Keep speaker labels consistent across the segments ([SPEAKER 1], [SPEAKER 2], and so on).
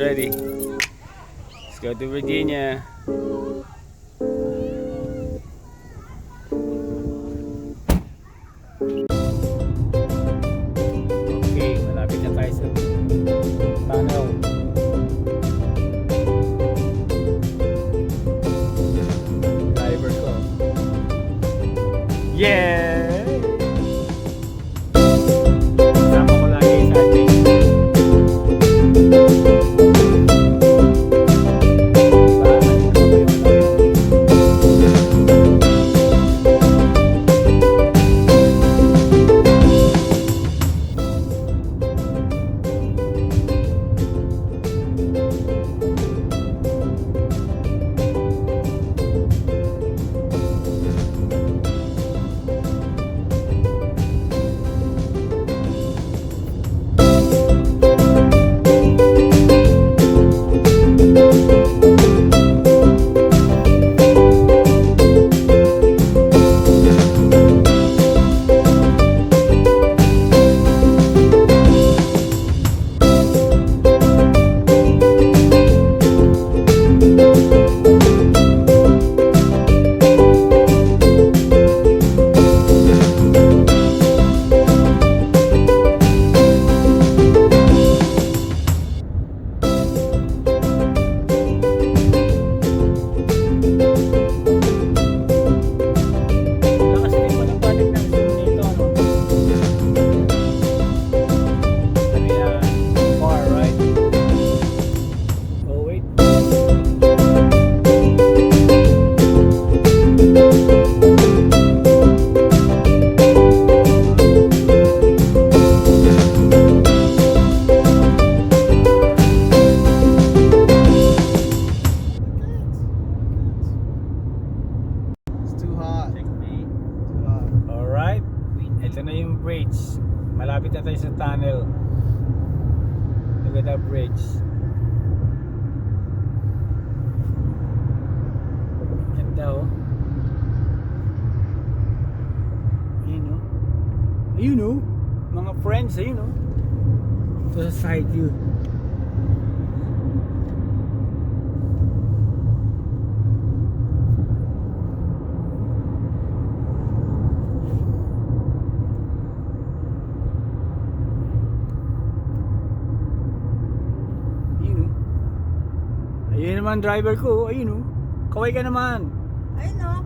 [SPEAKER 1] ready. Let's go to Virginia. Okay, malapit na tayo sa tunnel. Driver ko. Yeah! Kasama ko lagi sa ating bridge. Malapit na tayo sa tunnel. Look at that bridge. Ganda oh. Ayun oh. Ayun oh. Mga friends, ayun oh. Ito sa side view. Ayun naman driver ko, ayun oh. Kaway ka naman.
[SPEAKER 2] Ayun oh.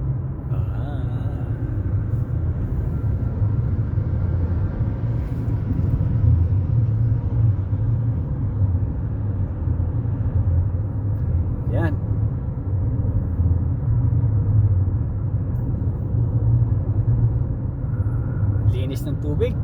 [SPEAKER 1] Yan. Linis ng tubig.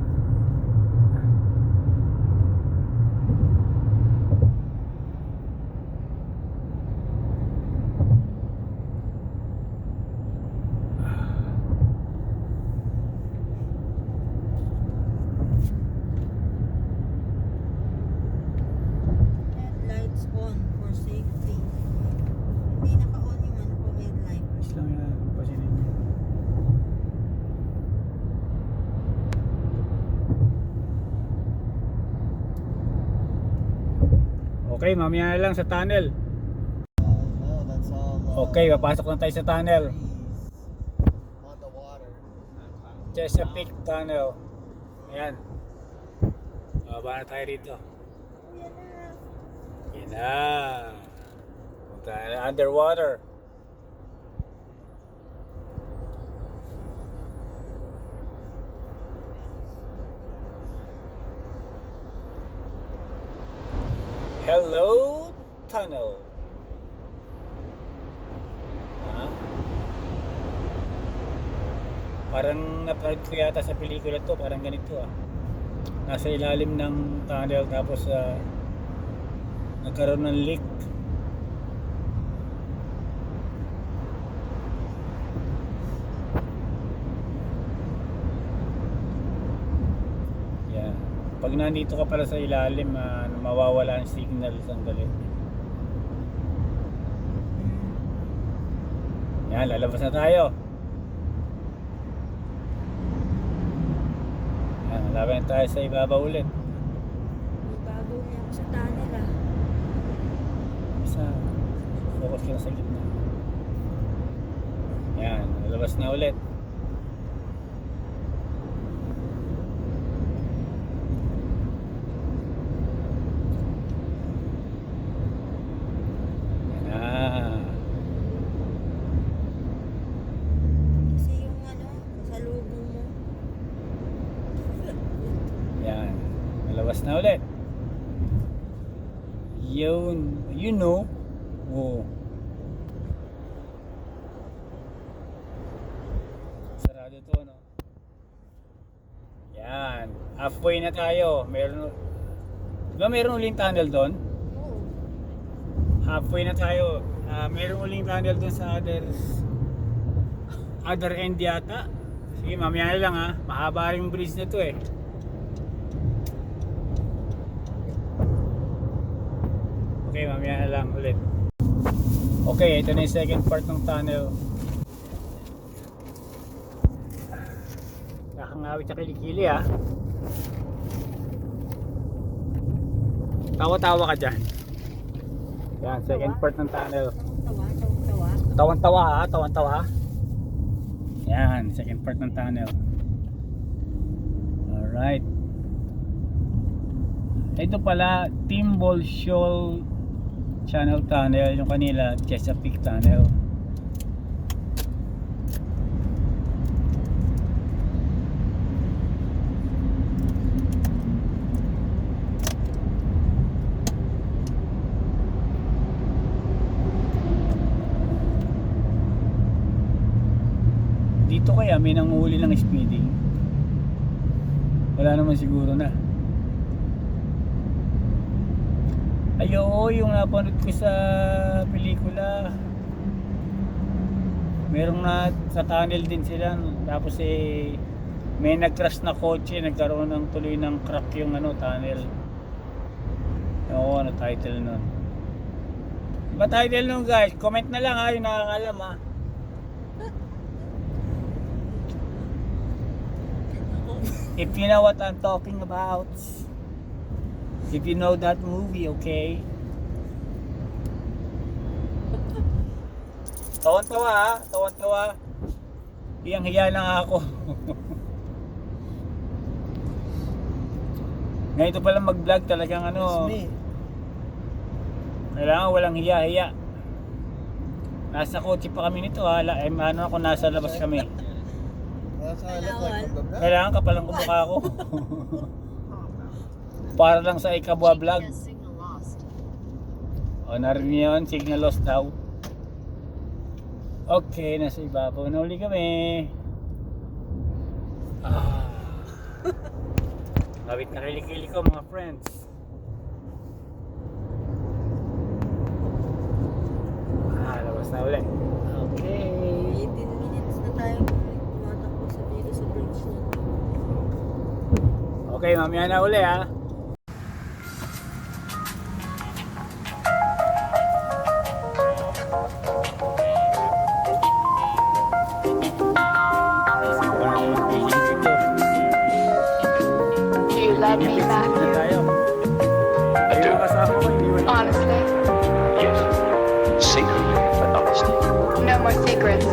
[SPEAKER 2] Headlights on for safety. Hindi naka-on yung ano ko, headlight.
[SPEAKER 1] Ayos lang yan. Pasinin niyo. Okay, mamaya na lang sa tunnel.
[SPEAKER 3] No, that's all.
[SPEAKER 1] Okay, papasok na tayo sa tunnel.
[SPEAKER 3] On the water.
[SPEAKER 1] Chesapeake Tunnel. Ayan. Baba na tayo rito. Yan na. Punta na underwater. Hello Tunnel. Parang napanood ko yata sa pelikula to, parang ganito ah. Nasa ilalim ng tunnel tapos nagkaroon ng leak. Yan. Pag nandito ka pala sa ilalim, mawawala ang signal sandali. Yan, lalabas na tayo. Laban tayo sa ibabaw ulit.
[SPEAKER 2] Ibabaw niya ako sa tunnel ah.
[SPEAKER 1] Focus ka na sa gitna. Yan, lalabas na ulit. Yan na.
[SPEAKER 2] Kasi yung ano, kasalubong mo.
[SPEAKER 1] Yan, lalabas na ulit. Yun, you know. Oh. Sarado to, no? Yan. Halfway na tayo. Meron, di ba meron uling tunnel doon?
[SPEAKER 2] Oo.
[SPEAKER 1] Halfway na tayo. Meron uling tunnel doon sa other end yata. Sige, mamaya na lang ha. Mahaba rin yung bridge na to eh. Okay, mamaya na lang ulit. Okay, ito na yung second part ng tunnel. Nakangawit sa kilikili ha. Tawa-tawa ka dyan. Yan, second part ng tunnel.
[SPEAKER 2] Tawa.
[SPEAKER 1] Tawan-tawa ha, tawan-tawa. Yan, second part ng tunnel. Alright. Ito pala, Timbol Shoal Channel Tunnel, yung kanila Chesapeake Tunnel. Dito kaya may nanguhuli ng speeding? Wala naman siguro na. Ay oo, yung napanood ko sa pelikula. Merong na sa tunnel din sila. Tapos may nag-crash na kotse, nagkaroon ng tuloy ng crack yung tunnel. Oo, ano title nun? Ba title nun guys? Comment na lang ha, yung nakakalam ha. If you know what I'm talking about. If you know that movie, okay? Tawan-tawa ha, tawan-tawa. Hiyang-hiya lang ako. Ngayon pala mag-vlog talagang kailangan walang hiya-hiya. Nasa kotse pa kami nito ha, ako nasa labas kami.
[SPEAKER 3] That's how I look like from the back.
[SPEAKER 1] Kailangan kapalang kumukha ko. Para lang sa ikabwa vlog. O, narinig yun, signal lost daw. Okay, nasa ibabaw na uli kami. Ngawit na kilikili ko mga friends. Labas na uli. Okay.
[SPEAKER 2] 18 minutes na tayo tumatakbo sa dito sa bridge na to.
[SPEAKER 1] Okay, mamaya na uli ha.
[SPEAKER 4] Do you love me back?
[SPEAKER 1] I do.
[SPEAKER 4] Honestly?
[SPEAKER 5] Yes. Secretly, but honestly.
[SPEAKER 4] No more secrets.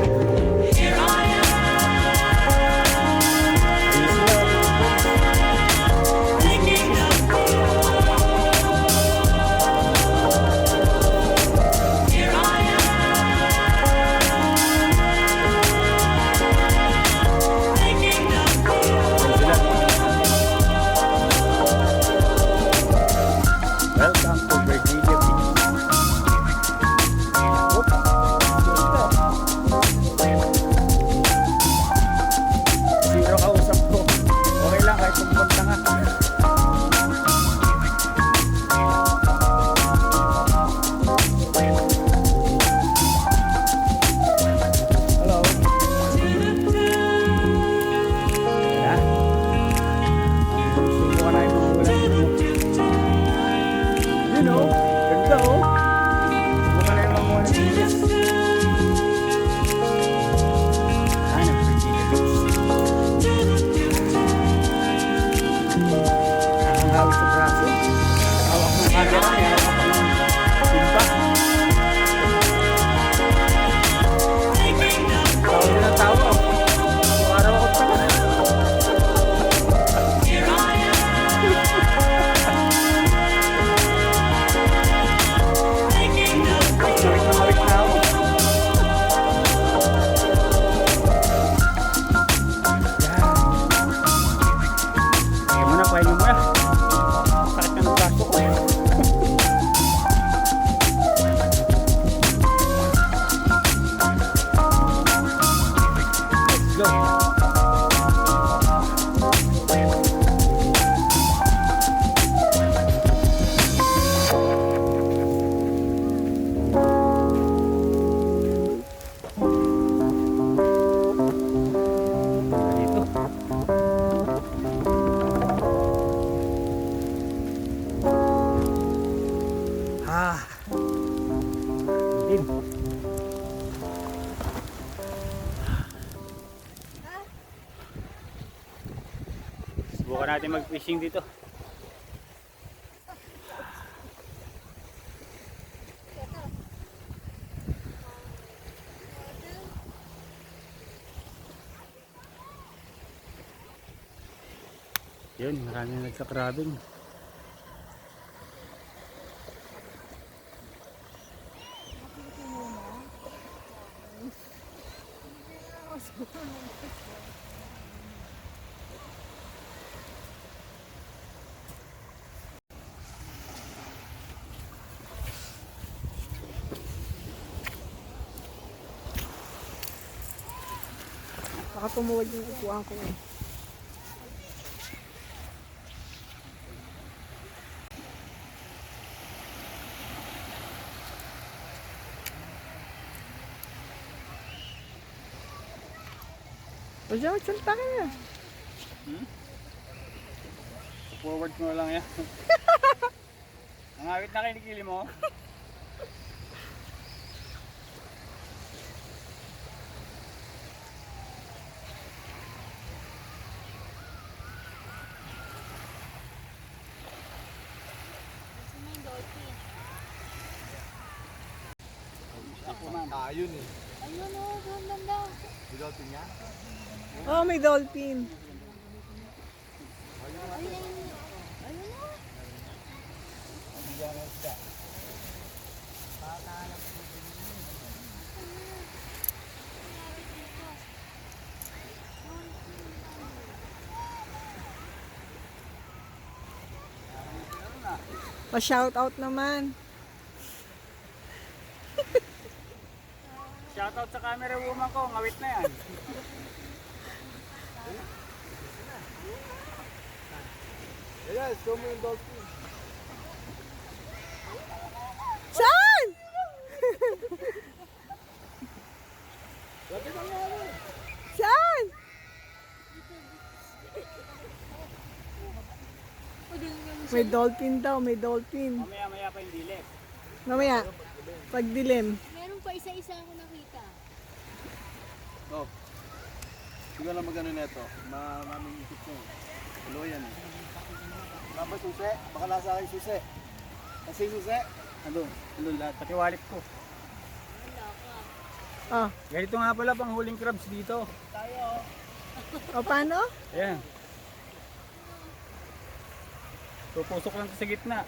[SPEAKER 1] Welcome to Virginia Beach. Pakainin mo yan. Sakit na ng braso ko. Let's go. Dito. Din. Subukan natin mag-fishing dito. Yun, marami na nagkakrabing.
[SPEAKER 6] Baka tumuwag yung upuan ko eh. O diyan, magsalita ka na.
[SPEAKER 1] Forward ko na lang yan. Ang awit na kinikili mo.
[SPEAKER 3] Ayun eh.
[SPEAKER 2] Ayun o, doon banda.
[SPEAKER 3] Bigotin niya?
[SPEAKER 6] Oh, may dolphin.
[SPEAKER 2] Ayun o.
[SPEAKER 6] Pa-shoutout naman.
[SPEAKER 1] Shoutout sa camera woman ko, ngawit na yan.
[SPEAKER 3] Ayan, show mo yung dolphin.
[SPEAKER 6] Saan?
[SPEAKER 3] Lapit ang ano.
[SPEAKER 6] Saan? May dolphin daw, may dolphin.
[SPEAKER 1] Mamaya-maya pa yung dilit.
[SPEAKER 6] Mamaya, pag dilim.
[SPEAKER 2] Meron pa isa-isa ako nakita.
[SPEAKER 3] Oh. Siguro lang magano neto. Maming isip ko. Tulo yan eh. Mama susi? Baka nasa akin susi. Kasi susi?
[SPEAKER 1] Ano lahat, pati wallet ko.
[SPEAKER 6] Oh,
[SPEAKER 1] Ganito nga pala pang huling crabs dito.
[SPEAKER 6] o paano?
[SPEAKER 1] Ayan. Tupusok lang sa gitna.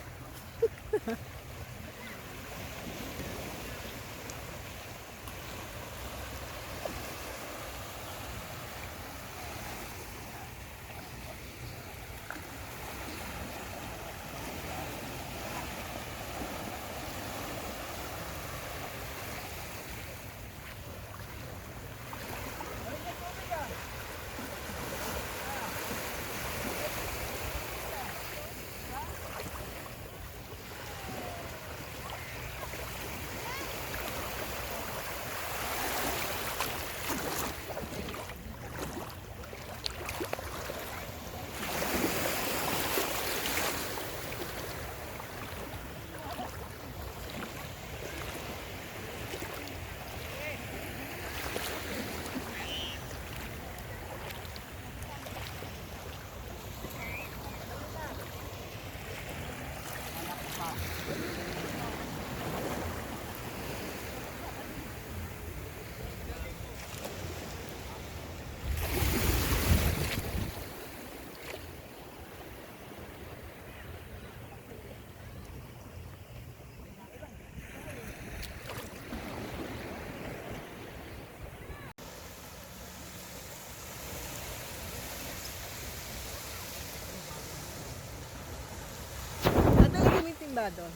[SPEAKER 6] ba doon?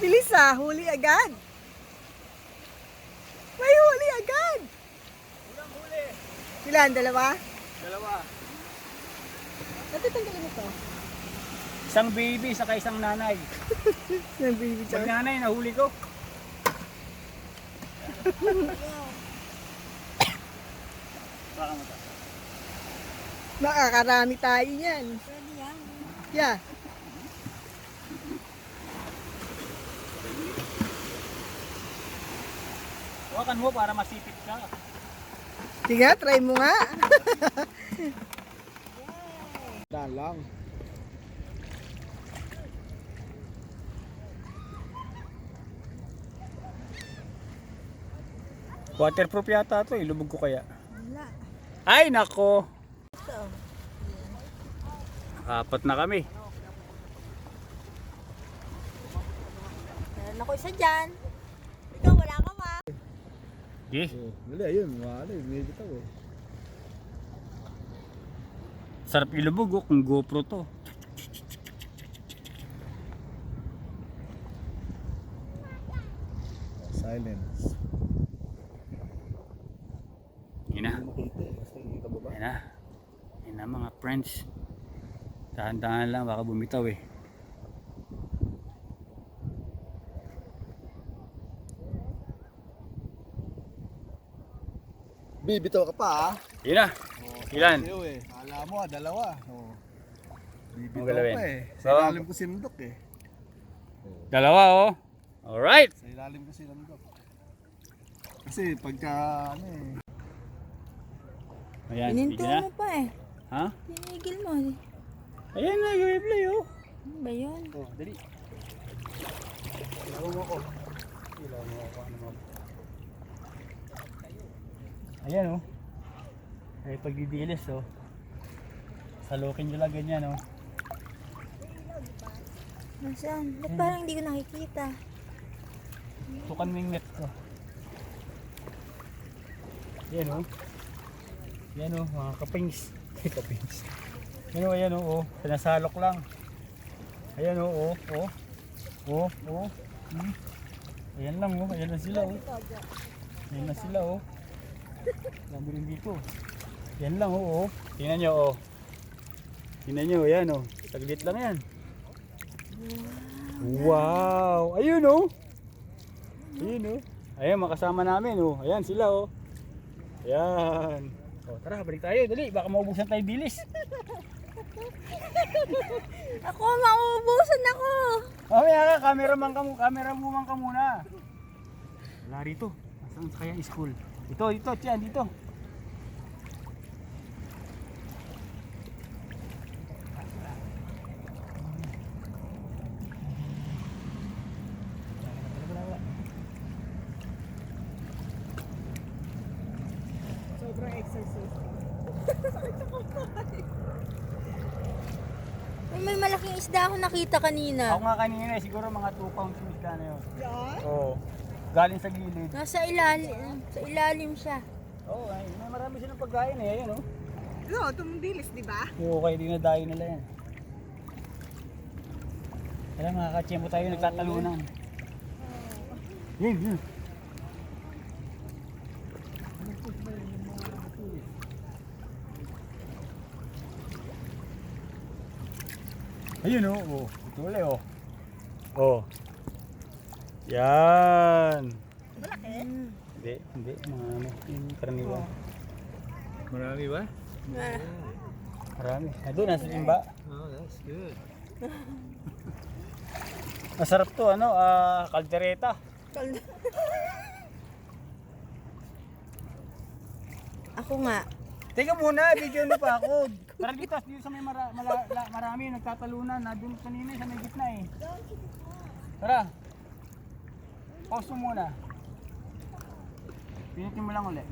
[SPEAKER 6] Bilis ah, huli agad. May huli agad.
[SPEAKER 1] Ulang huli.
[SPEAKER 6] Ilan? Dalawa?
[SPEAKER 1] Dalawa.
[SPEAKER 6] Natitanggalin ito.
[SPEAKER 1] Isang baby, saka isang nanay.
[SPEAKER 6] Ng baby
[SPEAKER 1] Pag
[SPEAKER 6] chow.
[SPEAKER 1] nanay, nahuli ko. Baka mo to.
[SPEAKER 6] Nakakarami tayo yan.
[SPEAKER 2] Pwede yan.
[SPEAKER 6] Yeah.
[SPEAKER 1] Hawakan mo para masipit ka.
[SPEAKER 6] Sige, try mo nga.
[SPEAKER 3] Daan lang.
[SPEAKER 1] Waterproof yata to, ilubog ko kaya.
[SPEAKER 2] Wala.
[SPEAKER 1] Ay nako,
[SPEAKER 2] Ito.
[SPEAKER 1] apat na kami.
[SPEAKER 2] Meron ako isa dyan. Ikaw, wala ka ma.
[SPEAKER 1] Di,
[SPEAKER 3] Dali, ayun. Wala, may bitaw eh.
[SPEAKER 1] sarap ilubog oh, kung GoPro to.
[SPEAKER 3] Silence.
[SPEAKER 1] Yun na,
[SPEAKER 3] Makita eh. Kasi hindi ka baba.
[SPEAKER 1] yun na. Yun na mga friends. Dahan-dahan lang, baka bumitaw eh.
[SPEAKER 3] Bibitaw ka pa ah.
[SPEAKER 1] Yun na, ilan?
[SPEAKER 3] Ayaw eh. Kala mo ah, dalawa. Oh. Bibitaw
[SPEAKER 1] Ang galawin.
[SPEAKER 3] pa eh. Sa
[SPEAKER 1] Oo.
[SPEAKER 3] ilalim ko sinundok eh.
[SPEAKER 1] Dalawa oh. Alright.
[SPEAKER 3] Sa ilalim ko sinundok. Kasi pagka ano eh.
[SPEAKER 1] Ayan,
[SPEAKER 2] Pininto
[SPEAKER 1] sige na.
[SPEAKER 2] mo pa eh.
[SPEAKER 1] Ha?
[SPEAKER 2] Tinigil mo.
[SPEAKER 1] Ayan na, i-replay oh.
[SPEAKER 2] Ano ba yun?
[SPEAKER 1] Oh, dali. Ilaw mo ako. Ilaw mo ako. Ano mo? Ayan oh. Ay pagdidilis oh. Salukin nyo lang ganyan oh.
[SPEAKER 2] Nasaan? Ba't parang hindi ko nakikita?
[SPEAKER 1] Tukan mo yung net ko. Ayan oh. Ayan oh, mga kapings. Kapings. Ayan oh, ayan oh, oh. Pinasalok lang. Ayan oh, oh, oh. Oh, oh. Hmm. Ayan lang oh, ayan na sila oh. Ayan na sila oh. Dami rin dito. Yan lang oh, oh. Tingnan nyo oh. Tingnan nyo, ayan oh. Saglit lang yan. Wow! Ayun oh. Ayun oh. Ayan, makasama namin oh. Ayan sila oh. Ayan. Oh, tara, balik tayo. Dali, baka maubusan tayo bilis.
[SPEAKER 2] Ako, mauubusan ako.
[SPEAKER 1] Mamaya ka, cameraman ka muna. Wala rito. Nasaan kaya yung school? Ito, tiyan, dito.
[SPEAKER 6] Sobrang exercise.
[SPEAKER 2] May malaking isda ako nakita kanina.
[SPEAKER 1] Ako nga kanina, siguro mga 2 pounds yung isda na yun.
[SPEAKER 6] Yan?
[SPEAKER 1] Oo. Galing sa gilid.
[SPEAKER 2] Nasa ilalim siya.
[SPEAKER 1] Oo, ay, may marami silang pagkain eh. Ayan oh.
[SPEAKER 6] No, tumudilis, di ba?
[SPEAKER 1] Oo, kaya dinadayo nila yan. Alam, mga kachempo tayo nagtatalunan. Yun. Ayun oh, oh. Ito ulit oh. Oh. Yan.
[SPEAKER 6] Malaki.
[SPEAKER 1] Hindi, mga ano, yung karaniwan. Marami ba? Marami. Doon, nasa timba.
[SPEAKER 3] Oh, that's good.
[SPEAKER 1] Masarap to, ano, kaldereta.
[SPEAKER 2] Ako nga.
[SPEAKER 1] Teka muna, video mo pa ako. Tara dito, dito sa may marami nagtatalunan. Doon kanina sa may gitna eh. Tara. Pause mo muna. Pinitin mo lang ulit.